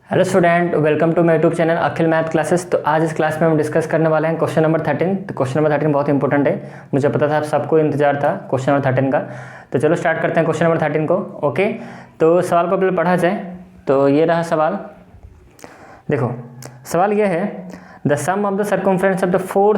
Hello student, welcome to my YouTube channel Akhil math classes. तो आज इस क्लास में हम डिस्कस करने वाले हैं क्वेश्चन नंबर 13। तो क्वेश्चन नंबर 13 बहुत इंपॉर्टेंट है, मुझे पता था आप सबको इंतजार था क्वेश्चन नंबर 13 का। तो चलो स्टार्ट करते हैं क्वेश्चन नंबर 13 को। ओके, तो सवाल को पहले पढ़ा जाए। तो ये रहा सवाल। देखो सवाल ये है, the sum of the circumference of the four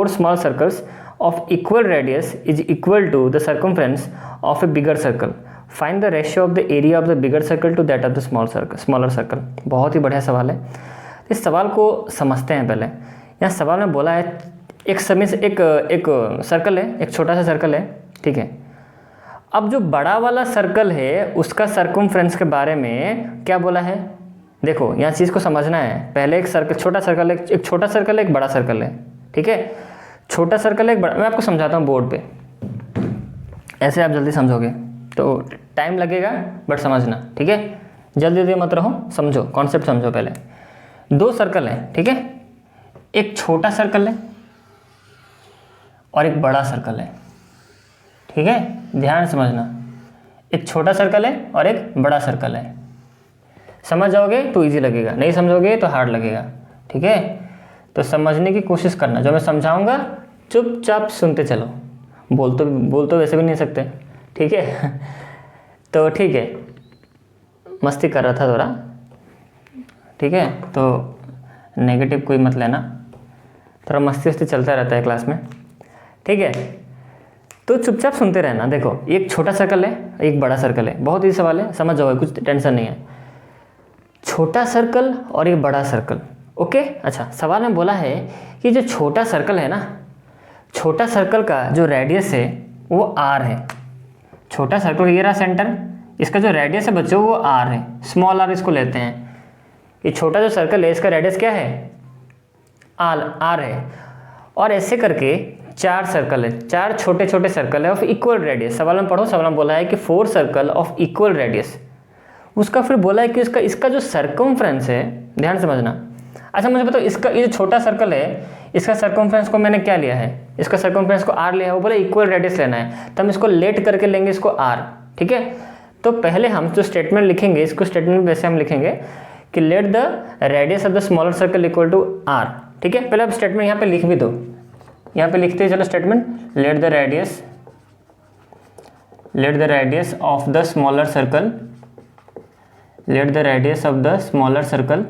small circles of equal radius is equal to the circumference of a bigger circle. Find the ratio of the area of the bigger circle to that of the smaller circle. बहुत ही बढ़िया सवाल है। इस सवाल को समझते हैं पहले। यहाँ सवाल में बोला है एक सर्कल है, एक छोटा सा सर्कल है, ठीक है। अब जो बड़ा वाला सर्कल है उसका सर्कमफ्रेंस के बारे में क्या बोला है, देखो यहाँ चीज़ को समझना है। पहले एक सर्कल, छोटा सर्कल है, एक छोटा सर्कल है, एक बड़ा सर्कल है, ठीक है। छोटा सर्कल है, एक बड़ा। मैं आपको समझाता हूँ बोर्ड पे, ऐसे आप जल्दी समझोगे। तो टाइम लगेगा बट समझना, ठीक है। जल्दी जल्दी मत रहो, समझो, कॉन्सेप्ट समझो। पहले दो सर्कल है, ठीक है। एक छोटा सर्कल है और एक बड़ा सर्कल है, ठीक है। ध्यान समझना, एक छोटा सर्कल है और एक बड़ा सर्कल है। समझ जाओगे तो इजी लगेगा, नहीं समझोगे तो हार्ड लगेगा, ठीक है। तो समझने की कोशिश करना, जो मैं समझाऊंगा चुपचाप सुनते चलो। बोल तो वैसे भी नहीं सकते, ठीक है। तो ठीक है, मस्ती कर रहा था थोड़ा, ठीक है। तो नेगेटिव कोई मत लेना, थोड़ा मस्ती चलता रहता है क्लास में, ठीक है। तो चुपचाप सुनते रहना। देखो एक छोटा सर्कल है, एक बड़ा सर्कल है, बहुत ही सवाल है, समझ जाओगे, कुछ टेंशन नहीं है। छोटा सर्कल और एक बड़ा सर्कल, ओके। अच्छा, सवाल में बोला है कि जो छोटा सर्कल है ना, छोटा सर्कल का जो रेडियस है वो आर है। छोटा सर्कल ये रहा सेंटर, इसका जो रेडियस है बच्चों वो आर है, स्मॉल आर इसको लेते हैं। ये छोटा जो सर्कल है इसका रेडियस क्या है, आर है। और ऐसे करके चार सर्कल है, चार छोटे छोटे सर्कल है ऑफ इक्वल रेडियस। सवाल में पढ़ो, सवाल में बोला है कि four circle of equal radius. उसका फिर बोला है कि इसका जो सर्कमफ्रेंस है, ध्यान समझना। अच्छा मुझे बताओ, इसका ये जो छोटा सर्कल है इसका सर्कमफ्रेंस को मैंने क्या लिया है, इसका सर्कमफ्रेंस को आर लिया है। वो बोले इक्वल रेडियस लेना है, तो हम इसको लेट करके लेंगे इसको आर, ठीक है। तो पहले हम जो स्टेटमेंट लिखेंगे, इसको स्टेटमेंट में वैसे हम लिखेंगे कि let the radius of the smaller circle equal to r, ठीक है। पहले आप स्टेटमेंट यहाँ पे लिख भी दो, यहाँ पे लिखते हैं चलो statement, let the radius of the smaller circle, let the radius of the smaller circle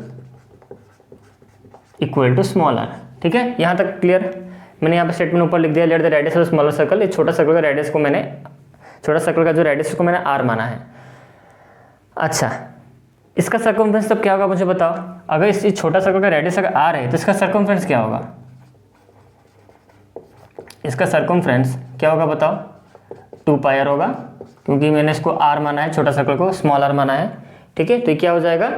equal to small r, ठीक है। यहाँ तक क्लियर। मैंने यहाँ पे स्टेटमेंट ऊपर लिख दिया, late the radius of smaller circle. ये छोटा सर्कल का रेडियस को मैंने, छोटा सर्कल का जो रेडियस को मैंने आर माना है। अच्छा, इसका सर्कमफ्रेंस तब क्या होगा मुझे बताओ। अगर इस छोटा सर्कल का रेडियस अगर आर है तो इसका सर्कमफ्रेंस क्या होगा, इसका सर्कमफ्रेंस क्या होगा बताओ। 2 पाई आर होगा, क्योंकि मैंने इसको आर माना है, छोटा सर्कल को स्मॉल आर माना है, ठीक है। तो ये क्या हो जाएगा,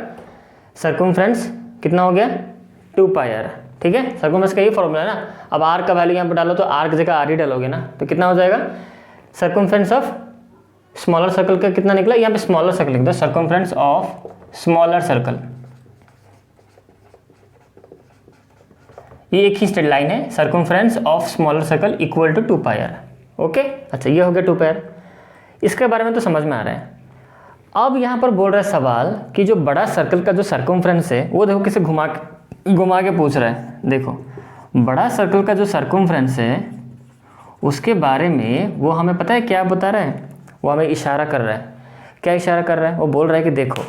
सर्कमफ्रेंस कितना हो गया, 2 पाई आर, ठीक है। सर्कमफ्रेंस का यही फॉर्मूला है ना। अब आर का वैल्यू यहाँ पर डालो तो आर की जगह आर ही डालोगे ना, तो कितना हो जाएगा, सर्कमफ्रेंस ऑफ स्मॉलर सर्कल का कितना निकला, यहाँ पे स्मॉलर सर्कल लिख दो, सर्कमफ्रेंस ऑफ स्मॉलर सर्कल। ये एक ही स्ट्रेट लाइन है, circumference of smaller circle equal to 2 pi r, okay. अच्छा, ये हो गया 2 पाई आर, इसके बारे में तो समझ में आ रहा है। अब यहाँ पर बोल रहा है सवाल कि जो बड़ा सर्कल का जो सर्कमफ्रेंस है वो देखो किसे घुमा के पूछ रहा है। देखो बड़ा सर्कल का जो सर्कमफ्रेंस है उसके बारे में वो हमें पता है क्या बता रहा है, वो हमें इशारा कर रहा है। क्या इशारा कर रहा है, वो बोल रहा है कि देखो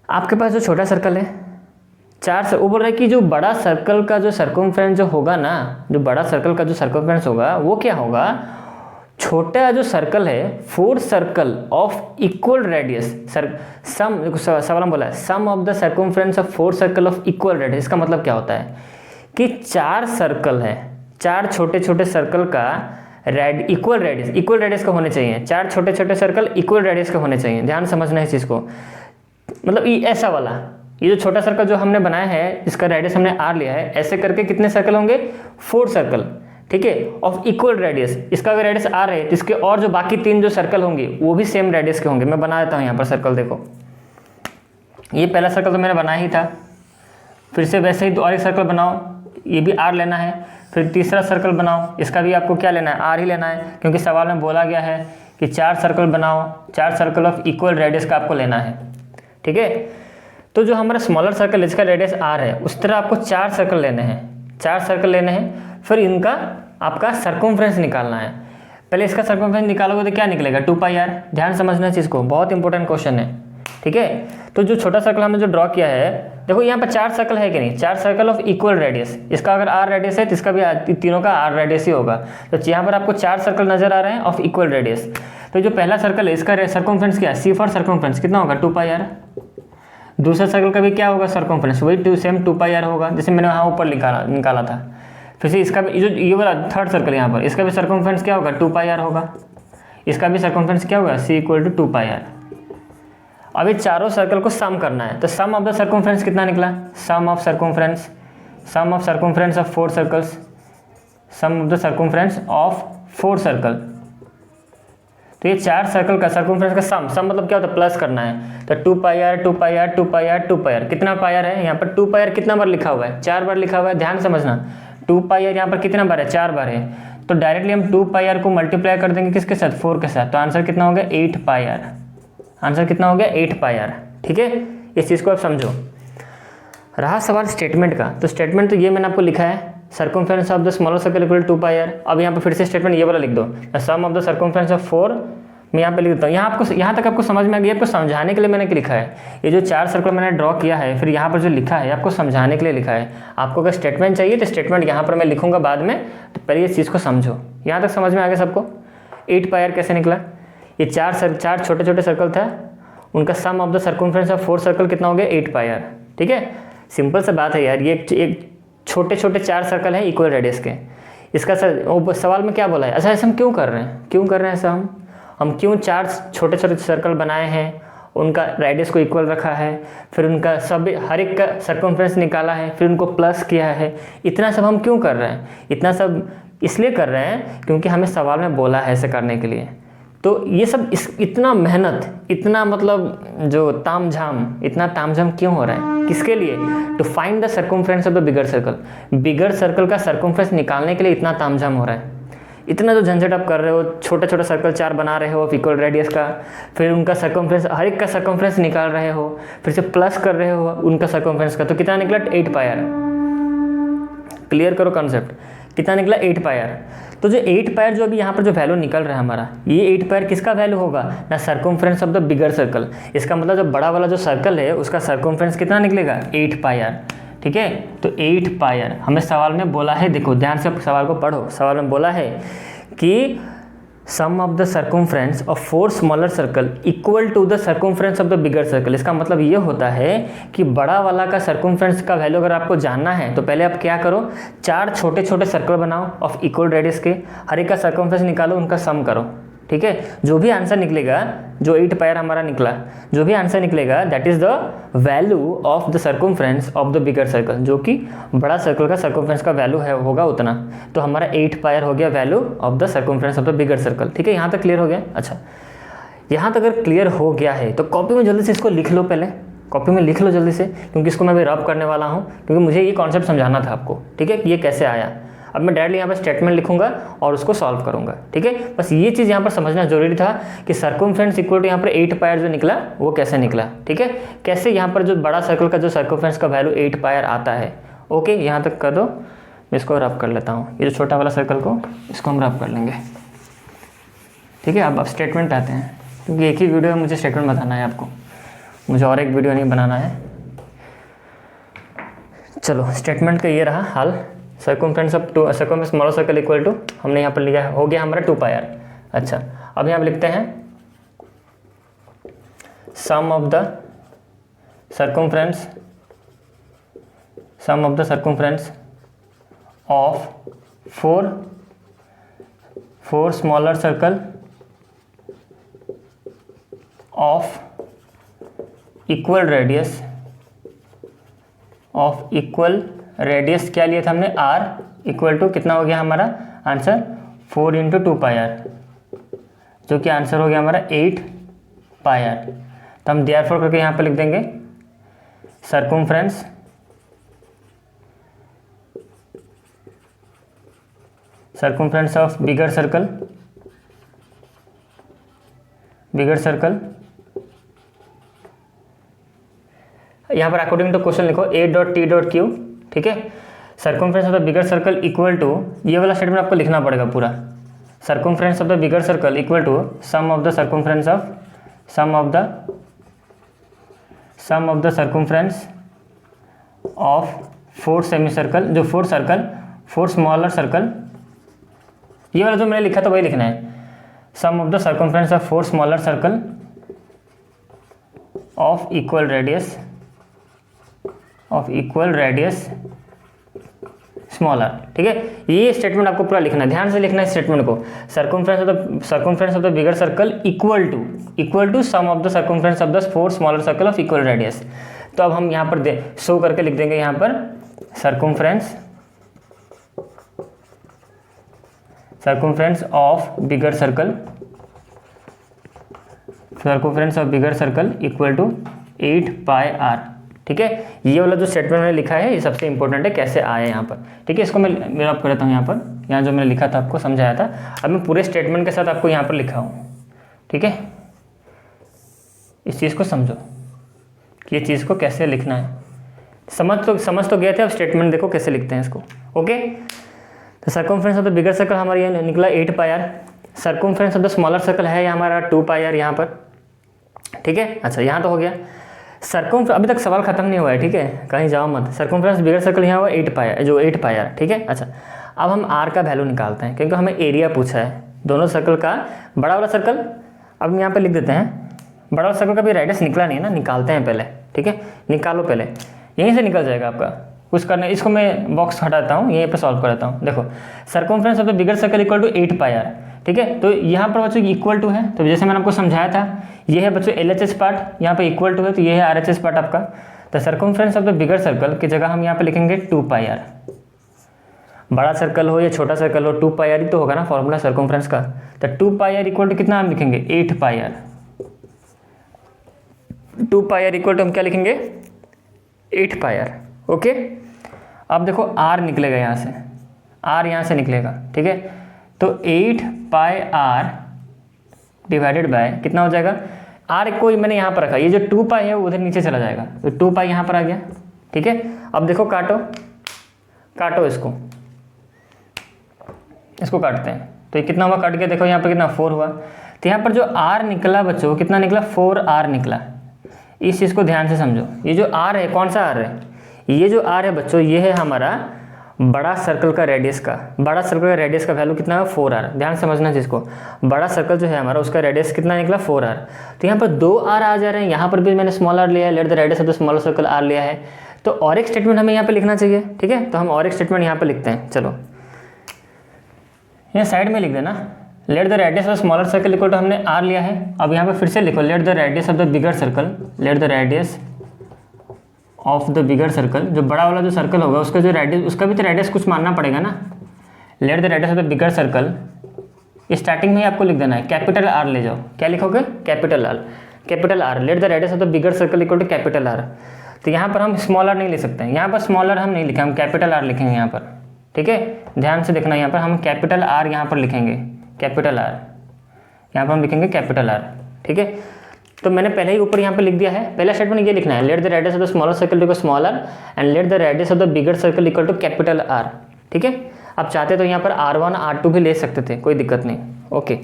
आपके पास जो छोटा सर्कल है, वो बोल रहा है कि जो बड़ा सर्कल का जो सर्कमफ्रेंस जो होगा ना, जो बड़ा सर्कल का जो सर्कमफ्रेंस होगा वो क्या होगा, छोटा जो सर्कल है, 4 सर्कल ऑफ इक्वल रेडियस। सवाल में बोला है sum of the circumference of 4 circle of equal radius. इसका मतलब क्या होता है कि 4 सर्कल है, 4 छोटे छोटे सर्कल का इक्वल रेडियस का होने चाहिए। 4 छोटे छोटे सर्कल इक्वल रेडियस के होने चाहिए। ध्यान समझना इस चीज़ को, मतलब ये ऐसा वाला, ये जो छोटा सर्कल जो हमने बनाया है जिसका रेडियस हमने आर लिया है, ऐसे करके कितने सर्कल होंगे, 4 सर्कल, ठीक है, ऑफ इक्वल रेडियस। इसका अगर रेडियस आर है तो इसके और जो बाकी 3 जो सर्कल होंगे वो भी सेम रेडियस के होंगे। मैं बना देता हूँ यहाँ पर सर्कल, देखो ये पहला सर्कल तो मैंने बनाया ही था, फिर से वैसे ही और एक सर्कल बनाओ, ये भी आर लेना है। फिर तीसरा सर्कल बनाओ, इसका भी आपको क्या लेना है, आर ही लेना है, क्योंकि सवाल में बोला गया है कि 4 सर्कल बनाओ, 4 सर्कल ऑफ इक्वल रेडियस का आपको लेना है, ठीक है। तो जो हमारा स्मॉलर सर्कल जिसका रेडियस r है, उस तरह आपको 4 सर्कल लेने हैं, 4 सर्कल लेने हैं, फिर इनका आपका सर्कमफ्रेंस निकालना है। पहले इसका सर्कमफ्रेंस निकालोगे तो क्या निकलेगा 2πr। ध्यान समझना चीज़ को, बहुत इंपॉर्टेंट क्वेश्चन है, ठीक है। तो जो छोटा सर्कल हमने जो ड्रॉ किया है, देखो यहाँ पर 4 सर्कल है कि नहीं, 4 सर्कल ऑफ इक्वल रेडियस। इसका अगर r रेडियस है तो इसका भी तीनों का r रेडियस ही होगा। तो यहाँ पर आपको 4 सर्कल नजर आ रहे हैं ऑफ इक्वल रेडियस। तो जो पहला सर्कल है इसका सर्कमफ्रेंस क्या है, c फॉर सर्कमफ्रेंस कितना होगा 2πr। दूसरा सर्कल का भी क्या होगा सर्कमफ्रेंस, वही सेम 2πr होगा, जैसे मैंने वहाँ ऊपर निकाला था। फिर से इसका भी जो ये वाला थर्ड सर्कल यहाँ पर, इसका भी सर्कमफ्रेंस क्या होगा 2πr होगा, इसका भी सर्कमफ्रेंस क्या होगा c = 2πr। अब ये चारों सर्कल को सम करना है, तो सम ऑफ द सर्कमफ्रेंस कितना निकला, sum of circumference of 4 circles, sum of the circumference of 4 circle. तो ये 4 सर्कल का सर्कमफ्रेंस का सम मतलब क्या होता है, प्लस करना है। तो 2πr कितना पायर है यहाँ पर, 2πr कितना बार लिखा हुआ है, 4 बार लिखा हुआ है। ध्यान समझना 2πr यहाँ पर कितना बार है, 4 बार है। तो डायरेक्टली हम 2πr को मल्टीप्लाई कर देंगे किसके साथ, 4 के साथ। तो आंसर कितना हो गया 8πr, आंसर कितना हो गया 8πr, ठीक है। इस चीज़ को आप समझो। रहा सवाल स्टेटमेंट का, तो स्टेटमेंट तो ये मैंने आपको लिखा है, circumference of the smaller circle equal 2πr। अब यहाँ पर फिर से स्टेटमेंट ये वाला लिख दो, सम ऑफ द सर्कमफ्रेंस ऑफ 4 मैं यहाँ पे लिख देता हूँ। यहाँ तक आपको समझ में आ गया, आपको समझाने के लिए मैंने लिखा है। ये जो 4 सर्कल मैंने ड्रॉ किया है, फिर यहाँ पर जो लिखा है आपको समझाने के लिए लिखा है। आपको अगर स्टेटमेंट चाहिए तो स्टेटमेंट यहाँ पर मैं लिखूँगा बाद में, तो पहले इस चीज़ को समझो। यहाँ तक समझ में आ गया सबको। 8πr कैसे निकला, ये 4 छोटे छोटे सर्कल था, उनका sum of the circumference of 4 circle कितना हो गया 8πr, ठीक है। सिंपल सा बात है यार, ये एक छोटे छोटे 4 सर्कल हैं इक्वल रेडियस के। इसका सवाल में क्या बोला है, अच्छा ऐसा हम क्यों कर रहे हैं ऐसा, हम क्यों 4 छोटे छोटे सर्कल बनाए हैं, उनका रेडियस को इक्वल रखा है, फिर उनका हर एक का सर्कमफ्रेंस निकाला है, फिर उनको प्लस किया है। इतना सब हम क्यों कर रहे हैं, इतना सब इसलिए कर रहे हैं क्योंकि हमें सवाल में बोला है ऐसे करने के लिए। तो ये सब इतना मेहनत, इतना मतलब जो इतना तामझाम क्यों हो रहा है, किसके लिए, to find the circumference of the bigger circle. Bigger circle का सर्कमफ्रेंस निकालने के लिए इतना तामझाम हो रहा है, इतना जो झंझट आप कर रहे हो। छोटा छोटा सर्कल 4 बना रहे हो इक्वल रेडियस का, फिर उनका सर्कमफ्रेंस हर एक का सर्कमफ्रेंस निकाल रहे हो, फिर से प्लस कर रहे हो उनका सर्कमफ्रेंस का। तो कितना निकला 8πr। क्लियर करो कॉन्सेप्ट, कितना निकला 8πr। तो जो 8πr जो अभी यहाँ पर जो वैल्यू निकल रहा है हमारा, ये 8πr किसका वैल्यू होगा, ना circumference of the bigger circle. इसका मतलब जो बड़ा वाला जो सर्कल है उसका सर्कमफ्रेंस कितना निकलेगा 8πr, ठीक है। तो 8πr हमें सवाल में बोला है, देखो ध्यान से सवाल को पढ़ो। सवाल में बोला है कि sum of the circumference of 4 smaller circle equal to the circumference of the bigger circle. इसका मतलब ये होता है कि बड़ा वाला का सर्कमफ्रेंस का वैल्यू अगर आपको जानना है तो पहले आप क्या करो, 4 छोटे छोटे सर्कल बनाओ ऑफ इक्वल रेडियस के, हर एक का सर्कमफ्रेंस निकालो, उनका सम करो, ठीक है। जो भी आंसर निकलेगा, जो 8πr हमारा निकला, जो भी आंसर निकलेगा that is the value of the circumference of the bigger circle, जो कि बड़ा सर्कल का सर्कमफ्रेंस का वैल्यू है होगा उतना। तो हमारा 8πr हो गया value of the circumference of the bigger circle, ठीक है। यहाँ तक क्लियर हो गया। अच्छा, यहाँ तक अगर क्लियर हो गया है तो कॉपी में जल्दी से इसको लिख लो, पहले कॉपी में लिख लो जल्दी से, क्योंकि इसको मैं अभी रब करने वाला हूँ, क्योंकि मुझे ये कॉन्सेप्ट समझाना था आपको, ठीक है, कि ये कैसे आया। अब मैं डायरेक्टली यहाँ पर स्टेटमेंट लिखूंगा और उसको सॉल्व करूंगा, ठीक है। बस ये चीज़ यहाँ पर समझना जरूरी था कि सर्कमफ्रेंस इक्वल टू यहाँ पर 8πr जो निकला वो कैसे निकला, ठीक है। कैसे यहाँ पर जो बड़ा सर्कल का जो सर्कमफ्रेंस का वैल्यू 8πr आता है। ओके, यहाँ तक कर दो, मैं इसको रब कर लेता हूँ। ये जो छोटा वाला सर्कल को इसको हम रब कर लेंगे, ठीक है। अब स्टेटमेंट आते हैं, क्योंकि एक ही वीडियो में मुझे स्टेटमेंट बताना है आपको, मुझे और एक वीडियो नहीं बनाना है। चलो, स्टेटमेंट का ये रहा हाल। Circumference of circumference smaller circle equal to, हमने यहाँ पर लिया हो गया हमारा 2πr। अच्छा, अब यहाँ पर लिखते हैं sum of the circumference of 4 smaller circle of equal radius क्या लिया था हमने, r इक्वल टू कितना हो गया हमारा आंसर 4 × 2πr, जो कि आंसर हो गया हमारा 8πr। तो हम देयरफॉर करके यहाँ पर लिख देंगे सर्कमफ्रेंस ऑफ बिगर सर्कल यहाँ पर अकॉर्डिंग टू क्वेश्चन लिखो A dot T dot Q, ठीक है। Circumference of the bigger circle equal to, ये वाला स्टेटमेंट आपको लिखना पड़ेगा पूरा। Circumference of the bigger circle equal to sum of the circumference of four semi circle, जो फोर स्मॉलर सर्कल, ये वाला जो मैंने लिखा था वही लिखना है। Sum of the circumference of four smaller circle of equal radius smaller, ठीक है। ये स्टेटमेंट आपको पूरा लिखना है, ध्यान से लिखना है स्टेटमेंट को। Circumference of the bigger circle equal to sum of the circumference of the four smaller circle of equal radius. तो अब हम यहाँ पर शो करके लिख देंगे यहाँ पर circumference of bigger circle equal to 8 pi r, ठीक है। ये वाला जो स्टेटमेंट मैंने लिखा है ये सबसे इंपॉर्टेंट है, कैसे आया यहाँ पर, ठीक है। इसको मैं रब करता हूँ यहाँ जो मैंने लिखा था आपको समझाया था, अब मैं पूरे स्टेटमेंट के साथ आपको यहाँ पर लिखा हूँ, ठीक है। इस चीज़ को समझो कि ये चीज़ को कैसे लिखना है। समझ तो गए थे, अब स्टेटमेंट देखो कैसे लिखते हैं इसको, ओके। तो circumference of the bigger circle हमारा ये निकला 8 pi R. Circumference of the smaller circle है हमारा 2 पाई आर यहाँ पर, ठीक है। अच्छा, यहाँ तो हो गया। अभी तक सवाल खत्म नहीं हुआ है, ठीक है, कहीं जाओ मत। सर्कमफ्रेंस बिगर सर्कल यहाँ हुआ 8 पाई आर, ठीक है। अच्छा, अब हम आर का वैल्यू निकालते हैं, क्योंकि हमें एरिया पूछा है दोनों सर्कल का। बड़ा वाला सर्कल अब यहाँ पे लिख देते हैं, बड़ा वाला सर्कल का भी रेडियस निकला नहीं है ना, निकालते हैं पहले, ठीक है। निकालो पहले, यहीं से निकल जाएगा आपका, कुछ करना। इसको मैं बॉक्स हटाता हूँ, यहीं पे सॉल्व करता हूँ। देखो, circumference of the bigger circle equal to 8 pi r, ठीक है। तो यहाँ पर बच्चों इक्वल टू है, तो जैसे मैंने आपको समझाया था, ये है बच्चों LHS पार्ट, यहाँ पे इक्वल टू है, तो ये है RHS पार्ट आपका। तो circumference of the bigger circle की जगह हम यहाँ पे लिखेंगे 2 पाई आर। बड़ा सर्कल हो या छोटा सर्कल हो, 2 पाई आर ही तो होगा ना फॉर्मूला सर्कमफ्रेंस का। तो 2 पाई आर इक्वल टू कितना हम लिखेंगे, 8 pi R. 2 pi R equal to हम क्या लिखेंगे, 8 पाई आर, ओके। अब देखो R निकलेगा यहाँ से, R यहाँ से निकलेगा, ठीक है। तो 8 पाई आर डिवाइडेड बाय कितना हो जाएगा, R को मैंने यहाँ पर रखा, ये जो 2 पाई है वो उधर नीचे चला जाएगा, तो 2 पाई यहाँ पर आ गया, ठीक है। अब देखो काटो इसको काटते हैं, तो ये कितना हुआ, काट के देखो यहाँ पर कितना 4 हुआ। तो यहाँ पर जो R निकला बच्चों, कितना निकला, 4R निकला। इस चीज़ को ध्यान से समझो, ये जो R है, कौन सा R है, ये जो R है बच्चों, ये है हमारा बड़ा सर्कल का रेडियस का। बड़ा सर्कल का रेडियस का वैल्यू कितना है, 4R। ध्यान समझना चीज़ को, बड़ा सर्कल जो है हमारा, उसका रेडियस कितना निकला, 4R। तो यहाँ पर 2R आ जा रहे हैं, यहाँ पर भी मैंने स्मॉल r लिया है, let the radius of the smaller circle R लिया है। तो और एक स्टेटमेंट हमें यहाँ पे लिखना चाहिए, ठीक है। तो हम और एक स्टेटमेंट यहाँ पर लिखते हैं, चलो यहाँ साइड में लिख देना, let the radius of smaller circle equal to हमने R लिया है। अब यहाँ पे फिर से लिखो, late the radius of the bigger circle, let the radius of the bigger circle, जो बड़ा वाला जो सर्कल होगा उसका जो रेडियस, उसका भी तो रेडियस कुछ मानना पड़ेगा ना। Let the radius of the bigger circle, starting में ही आपको लिख देना है कैपिटल R ले जाओ, क्या लिखोगे, capital R। Let the radius of the bigger circle equal to capital R। तो यहाँ पर हम स्मॉल r नहीं लिख सकते हैं, यहाँ पर स्मॉल r हम नहीं लिखें, हम कैपिटल R लिखेंगे यहाँ पर, ठीक है। ध्यान से देखना, यहाँ पर हम कैपिटल R यहाँ पर लिखेंगे, कैपिटल R, यहाँ पर हम लिखेंगे कैपिटल R, ठीक है। तो मैंने पहले ही ऊपर यहाँ पे लिख दिया है, पहला स्टेटमेंट ये लिखना है, let the radius of the smaller circle equal to small r and let the radius of the bigger circle equal to capital R, ठीक है। अब चाहते तो यहाँ पर R1 R2 भी ले सकते थे, कोई दिक्कत नहीं, ओके।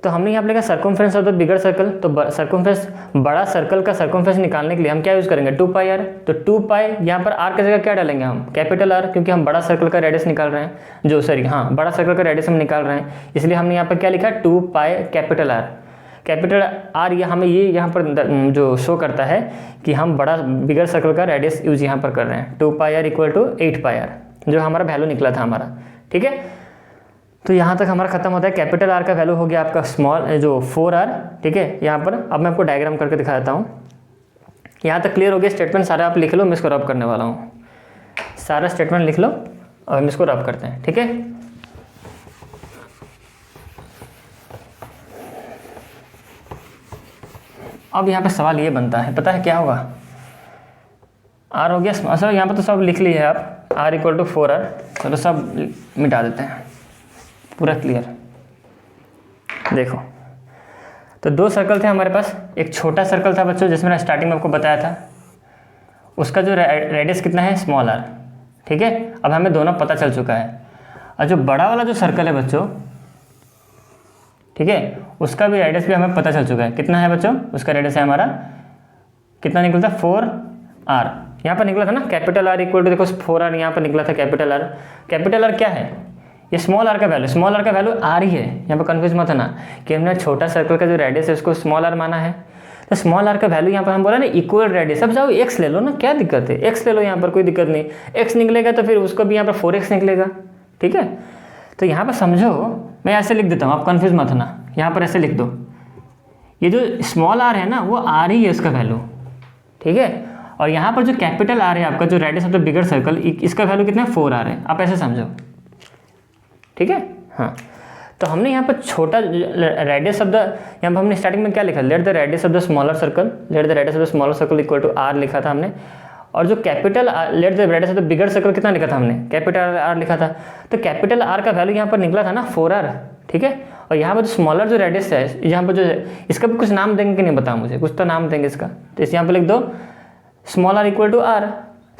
तो हमने यहाँ पे लिखा circumference of the bigger circle, तो सर्कमफ्रेंस, बड़ा सर्कल का सर्कमफ्रेंस निकालने के लिए हम क्या यूज़ करेंगे, 2 पाई आर। तो 2 पाई यहाँ पर R की जगह क्या डालेंगे हम, कैपिटल R, क्योंकि हम बड़ा सर्कल का रेडियस निकाल रहे हैं, बड़ा सर्कल का रेडियस हम निकाल रहे हैं, इसलिए हमने यहाँ पर क्या लिखा, 2 pi capital R। Capital R ये हमें ये यहाँ पर जो शो करता है कि हम बड़ा बिगर सर्कल का रेडियस यूज यहाँ पर कर रहे हैं। 2 pi R equal to 8 pi R, जो हमारा वैल्यू निकला था हमारा, ठीक है। तो यहाँ तक हमारा खत्म होता है। कैपिटल R का वैल्यू हो गया आपका स्मॉल जो 4R, ठीक है। यहाँ पर अब मैं आपको डायग्राम करके दिखा देता हूँ। यहाँ तक क्लियर हो गया, स्टेटमेंट सारा आप लिख लो, मैं इसको रब करने वाला हूँ। सारा स्टेटमेंट लिख लो और हम इसको रब करते हैं, ठीक है। अब यहाँ पे सवाल ये बनता है, पता है क्या होगा, R हो गया, अच्छा यहाँ पर तो सब लिख लिए है आप, R इक्वल टू 4R, चलो सब मिटा देते हैं, पूरा क्लियर। देखो, तो 2 सर्कल थे हमारे पास, एक छोटा सर्कल था बच्चों जिसमें मैंने स्टार्टिंग में आपको बताया था, उसका जो रेडियस कितना है स्मॉल आर। ठीक है, अब हमें दोनों पता चल चुका है। और जो बड़ा वाला जो सर्कल है बच्चों, ठीक है, उसका भी रेडियस भी हमें पता चल चुका है। कितना है बच्चों, उसका रेडियस है हमारा कितना निकलता है 4r। यहाँ पर निकला था ना कैपिटल R इक्वल टू, देखो 4r यहाँ पर निकला था कैपिटल R। कैपिटल R क्या है, ये स्मॉल r का वैल्यू, स्मॉल r का वैल्यू r ही है। यहाँ पर कन्फ्यूज मत होना कि हमने छोटा सर्कल का जो रेडियस है उसको स्मॉल r माना है, तो स्मॉल r का वैल्यू यहाँ पर हम बोला ना इक्वल रेडियस। अब जाओ x ले लो ना, क्या दिक्कत है, x ले लो, यहाँ पर कोई दिक्कत नहीं। x निकलेगा तो फिर उसको भी यहाँ पर 4x निकलेगा। ठीक है, तो यहाँ पर समझो, मैं ऐसे लिख देता हूँ, आप कन्फ्यूज मत होना। यहाँ पर ऐसे लिख दो, ये जो स्मॉल r है ना वो r ही है उसका वैल्यू। ठीक है, और यहाँ पर जो कैपिटल R है आपका, जो radius of the bigger circle, इसका वैल्यू कितना है 4r है। आप ऐसे समझो। ठीक है, हाँ, तो हमने यहाँ पर छोटा रेडियस ऑफ द, यहाँ पर हमने स्टार्टिंग में क्या लिखा, let the radius of the smaller circle, let the radius of the smaller circle equal to r लिखा था हमने। और जो capital let the radius of the bigger circle कितना लिखा था हमने, कैपिटल R लिखा था। तो कैपिटल R का वैल्यू यहाँ पर निकला था ना 4r। ठीक है, और यहाँ पर जो स्मॉलर जो रेडियस है, यहाँ पर जो है, इसका भी कुछ नाम देंगे कि नहीं बताओ मुझे, कुछ तो नाम देंगे इसका। तो इस यहाँ पर लिख दो small r equal to r,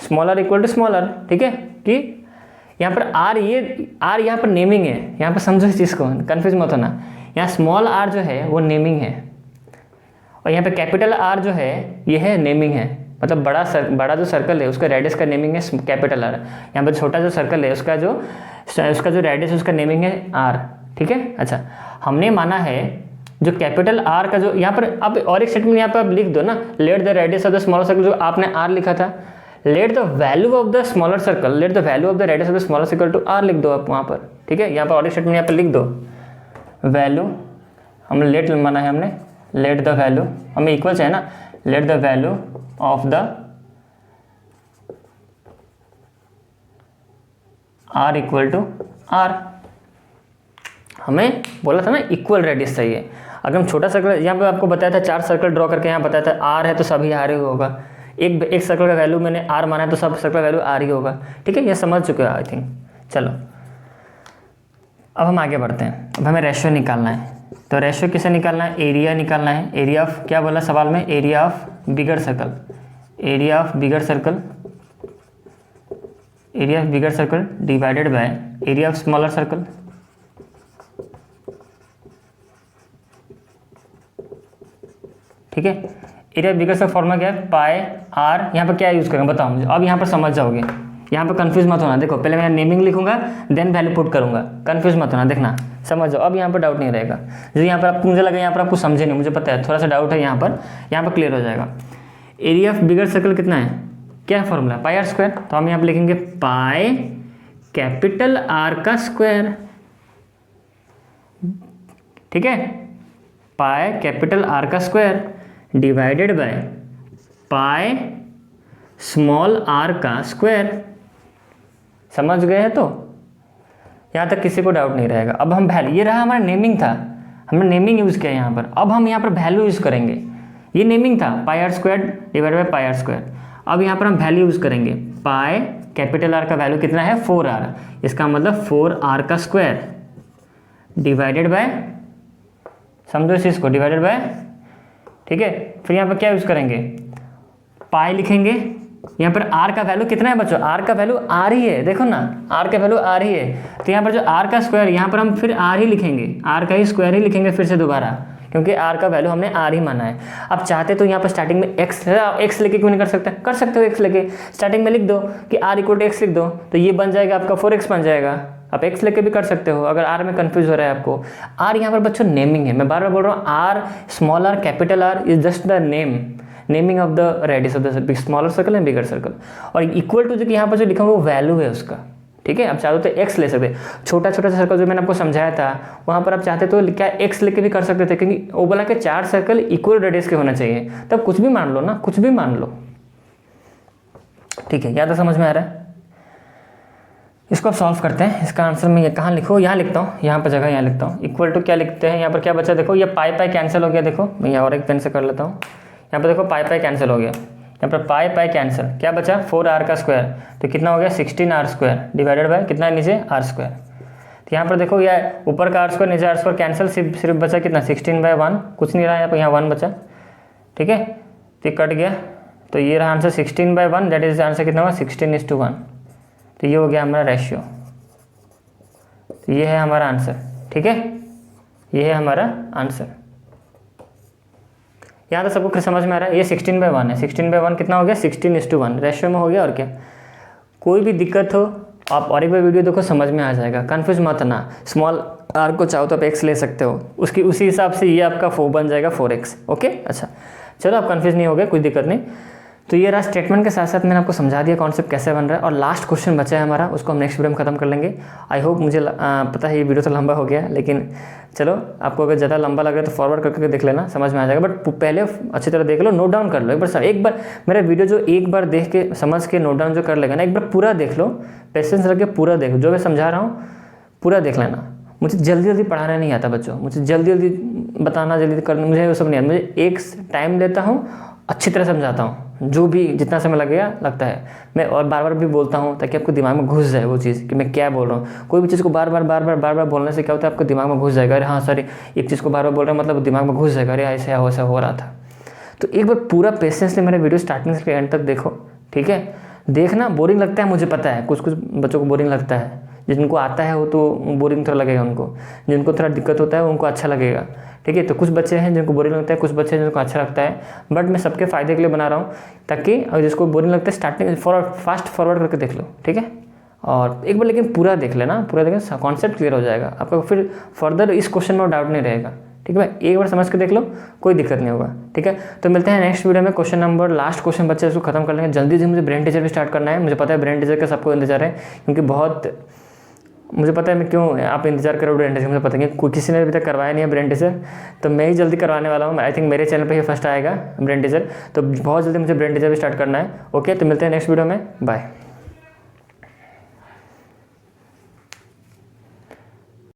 small r equal to small r। ठीक है, कि यहाँ पर r, ये r यहाँ पर नेमिंग है। यहाँ पर समझो इस चीज़ को, कन्फ्यूज मत होना। यहाँ स्मॉल r जो है वो नेमिंग है, और यहाँ पे कैपिटल R जो है ये है नेमिंग है। मतलब बड़ा जो सर्कल है उसका रेडियस का नेमिंग है कैपिटल R। यहाँ पर छोटा जो सर्कल है उसका जो रेडियस है उसका नेमिंग है R। ठीक है, अच्छा, हमने माना है जो कैपिटल R का जो यहाँ पर, अब और एक स्टेटमेंट यहाँ पर आप लिख दो ना, let the radius of the smaller circle, जो आपने R लिखा था, let the value of the smaller circle, let the value of the radius of the smaller circle to R लिख दो आप वहाँ पर। ठीक है, यहाँ पर और एक स्टेटमेंट यहाँ पर लिख दो, वैल्यू, हमने लेट माना है हमने, लेट द वैल्यू, हमें इक्वल चाहिए ना, let the value of the R equal to R। हमें बोला था ना इक्वल रेडियस चाहिए। अगर हम छोटा सर्कल, यहाँ पे आपको बताया था 4 सर्कल ड्रॉ करके, यहाँ बताया था R है तो सभी R ही होगा। एक सर्कल का वैल्यू मैंने R माना है तो सब सर्कल का वैल्यू R ही होगा। ठीक है, ये समझ चुके हो आई थिंक। चलो अब हम आगे बढ़ते हैं। अब हमें रेशियो निकालना है, तो रेशियो किसे निकालना है, एरिया निकालना है। एरिया ऑफ, क्या बोला सवाल में, area of bigger circle, area of bigger circle, area of bigger circle divided by area of smaller circle. ठीक है, एरिया बिगर सर्कल फॉर्मूला क्या है, पाई आर। यहाँ पर क्या यूज़ करेंगे बताओ मुझे, अब यहाँ पर समझ जाओगे। यहाँ पर कंफ्यूज मत होना, देखो पहले मैं नेमिंग लिखूंगा देन वैल्यू पुट करूंगा, कंफ्यूज मत होना, देखना समझ जाओ। अब यहाँ पर डाउट नहीं रहेगा, जो यहाँ पर आपको, मुझे लगा यहाँ पर आपको समझे नहीं, मुझे पता है थोड़ा सा डाउट है यहाँ पर क्लियर हो जाएगा। एरिया ऑफ बिगर सर्कल कितना है, क्या है फॉर्मूला, पाई आर स्क्वायर। तो हम यहाँ पर लिखेंगे पाई कैपिटल आर का स्क्वायर। ठीक है, पाई कैपिटल आर का square divided by pi small r का स्क्वायर। समझ गए हैं, तो यहाँ तक किसी को डाउट नहीं रहेगा। अब हम वैल्यू, ये रहा हमारा नेमिंग था, हमने नेमिंग यूज़ किया यहाँ पर। अब हम यहाँ पर वैल्यू यूज़ करेंगे, ये नेमिंग था pi R square divided by pi R square. अब यहाँ पर हम वैल्यू यूज़ करेंगे, पाई कैपिटल आर का वैल्यू कितना है 4r, इसका मतलब 4r का स्क्वायर डिवाइडेड बाय, समझो इस चीज़ को, डिवाइडेड बाय। ठीक है, फिर यहाँ पर क्या यूज़ करेंगे, पाई लिखेंगे। यहाँ पर r का वैल्यू कितना है बच्चों, r का वैल्यू r ही है, देखो ना r का वैल्यू r ही है। तो यहाँ पर जो r का स्क्वायर, यहाँ पर हम फिर r ही लिखेंगे, r का ही स्क्वायर ही लिखेंगे फिर से दोबारा, क्योंकि r का वैल्यू हमने r ही माना है। अब चाहते तो यहाँ पर स्टार्टिंग में x लेके क्यों नहीं कर सकते, कर सकते हो x लेके, स्टार्टिंग में लिख दो कि r इक्वल टू x लिख दो, तो ये बन जाएगा आपका 4x बन जाएगा। आप x लेके भी कर सकते हो अगर r में कंफ्यूज हो रहा है आपको। r यहाँ पर बच्चों नेमिंग है, मैं बार बार बोल रहा हूँ, r small r capital R is just the naming of the radius of the smaller circle and bigger circle. और इक्वल टू जो कि यहाँ पर जो लिखा हुआ वो वैल्यू है उसका। ठीक है, आप चाहते तो x ले सकते, छोटा छोटा सर्कल जो मैंने आपको समझाया था वहाँ पर आप चाहते तो क्या x लेके भी कर सकते थे, क्योंकि वो बोला कि 4 सर्कल इक्वल रेडियस के होना चाहिए, तब कुछ भी मान लो ना, कुछ भी मान लो। ठीक है, या तो समझ में आ रहा है। इसको आप सॉल्व करते हैं, इसका आंसर मैं ये कहाँ लिखूँ, यहाँ लिखता हूँ, यहाँ पर जगह यहाँ लिखता हूँ। इक्वल टू क्या लिखते हैं, यहाँ पर क्या बचा, देखो ये पाई पाई कैंसिल हो गया, देखो मैं यहाँ और एक पेन से कर लेता हूँ। यहाँ पर देखो पाई पाई कैंसिल हो गया, यहाँ पर पाई पाई कैंसिल, क्या बचा 4r का स्क्वायर, तो कितना हो गया 16r स्क्वायर डिवाइडेड बाय कितना है नीचे r स्क्वायर। तो यहाँ पर देखो यह ऊपर का r स्क्वायर नीचे r स्क्वायर कैंसिल, सिर्फ बचा कितना 16/1, कुछ नहीं रहा यहाँ पर, यहाँ 1 बचा। ठीक है, तो कट गया, तो ये रहा आंसर 16/1, दैट इज आंसर कितना हुआ 16:1। तो ये हो गया हमारा रेशियो। तो ये है हमारा आंसर, ठीक है, ये है हमारा आंसर। यहाँ तो सबको फिर समझ में आ रहा है। ये 16/1 है, 16/1 कितना हो गया 16:1 रेशियो में हो गया। और क्या, कोई भी दिक्कत हो आप और एक बार वीडियो देखो, समझ में आ जाएगा। कन्फ्यूज मत ना, स्मॉल आर को चाहो तो आप x ले सकते हो, उसी हिसाब से ये आपका 4 बन जाएगा 4x। ओके, अच्छा चलो, आप कन्फ्यूज नहीं हो गए, कोई दिक्कत नहीं। तो ये रहा स्टेटमेंट के साथ साथ मैंने आपको समझा दिया कॉन्सेप्ट कैसे बन रहा है। और लास्ट क्वेश्चन बचा है हमारा, उसको हम नेक्स्ट वीडियो में खत्म कर लेंगे। आई होप, मुझे पता है ये वीडियो तो लंबा हो गया, लेकिन चलो, आपको अगर ज़्यादा लंबा लग रहा है तो फॉरवर्ड करके देख लेना, समझ में आ जाएगा। बट पहले अच्छी तरह देख लो, नोट डाउन कर लो एक बार मेरा वीडियो जो एक बार देख के समझ के नोट डाउन जो कर लेगा ना, एक बार पूरा देख लो, पेशेंस रख के पूरा देखो, जो मैं समझा रहा हूँ पूरा देख लेना। मुझे जल्दी जल्दी पढ़ाना नहीं आता बच्चों, मुझे जल्दी जल्दी बताना, जल्दी करना, मुझे वो सब नहीं आता। मुझे एक टाइम लेता हूँ, अच्छी तरह समझाता हूँ, जो भी जितना समय लगेगा लगता है मैं, और बार बार भी बोलता हूँ ताकि आपको दिमाग में घुस जाए वो चीज़ कि मैं क्या बोल रहा हूँ। कोई भी चीज़ को बार बार बोलने से क्या होता है, आपको दिमाग में घुस जाएगा, अरे हाँ सॉरी, एक चीज़ को बार बार बोल रहे हैं मतलब दिमाग में घुस जाएगा, अरे ऐसा हो रहा था। तो एक बार पूरा पेशेंस से मेरा वीडियो स्टार्टिंग से एंड तक देखो, ठीक है। देखना, बोरिंग लगता है मुझे पता है, कुछ बच्चों को बोरिंग लगता है, जिनको आता है वो तो बोरिंग थोड़ा लगेगा उनको, जिनको थोड़ा दिक्कत होता है उनको अच्छा लगेगा, ठीक है। तो कुछ बच्चे हैं जिनको बोरिंग लगता है, कुछ बच्चे हैं जिनको अच्छा लगता है, बट मैं सबके फ़ायदे के लिए बना रहा हूँ, ताकि अगर जिसको बोरिंग लगता है स्टार्टिंग फास्ट फॉरवर्ड करके देख लो, ठीक है। और एक बार लेकिन पूरा देख लेना, पूरा देखें, कॉन्सेप्ट क्लियर हो जाएगा आपका, फिर फर्दर इस क्वेश्चन में डाउट नहीं रहेगा, ठीक है। एक बार समझ के देख लो, कोई दिक्कत नहीं होगा, ठीक है। तो मिलते हैं नेक्स्ट वीडियो में। क्वेश्चन नंबर लास्ट क्वेश्चन बच्चे इसको खत्म कर लेंगे जल्दी से। मुझे ब्रेन टीचर भी स्टार्ट करना है, मुझे पता है ब्रेन टीचर का सबको इंतजार है, क्योंकि बहुत मुझे पता है मैं क्यों आप इंतजार करो ब्रेन टीचर, मुझे पता है कि किसी ने अभी तक करवाया नहीं है ब्रेन टीचर, तो मैं ही जल्दी करवाने वाला हूँ। आई थिंक मेरे चैनल पे ही फर्स्ट आएगा ब्रेन टीचर, तो बहुत जल्दी मुझे ब्रेन टीचर भी स्टार्ट करना है। ओके, तो मिलते हैं नेक्स्ट वीडियो में, बाय।